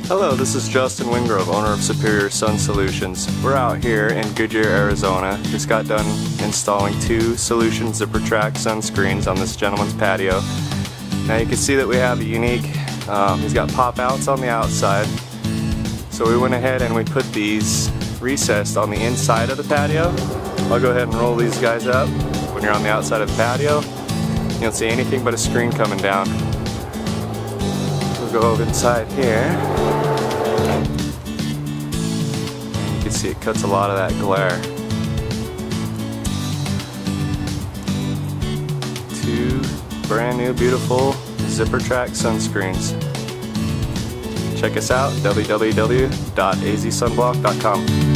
Hello, this is Justin Wingrove, owner of Superior Sun Solutions. We're out here in Goodyear, Arizona. Just got done installing 2 Solution Zipper Track sunscreens on this gentleman's patio. Now you can see that we have a unique, he's got pop outs on the outside. So we went ahead and we put these recessed on the inside of the patio. I'll go ahead and roll these guys up. When you're on the outside of the patio, you don't see anything but a screen coming down. We'll go over inside here. You can see it cuts a lot of that glare. 2 brand new beautiful Zipper Track sunscreens. Check us out, www.azsunblock.com.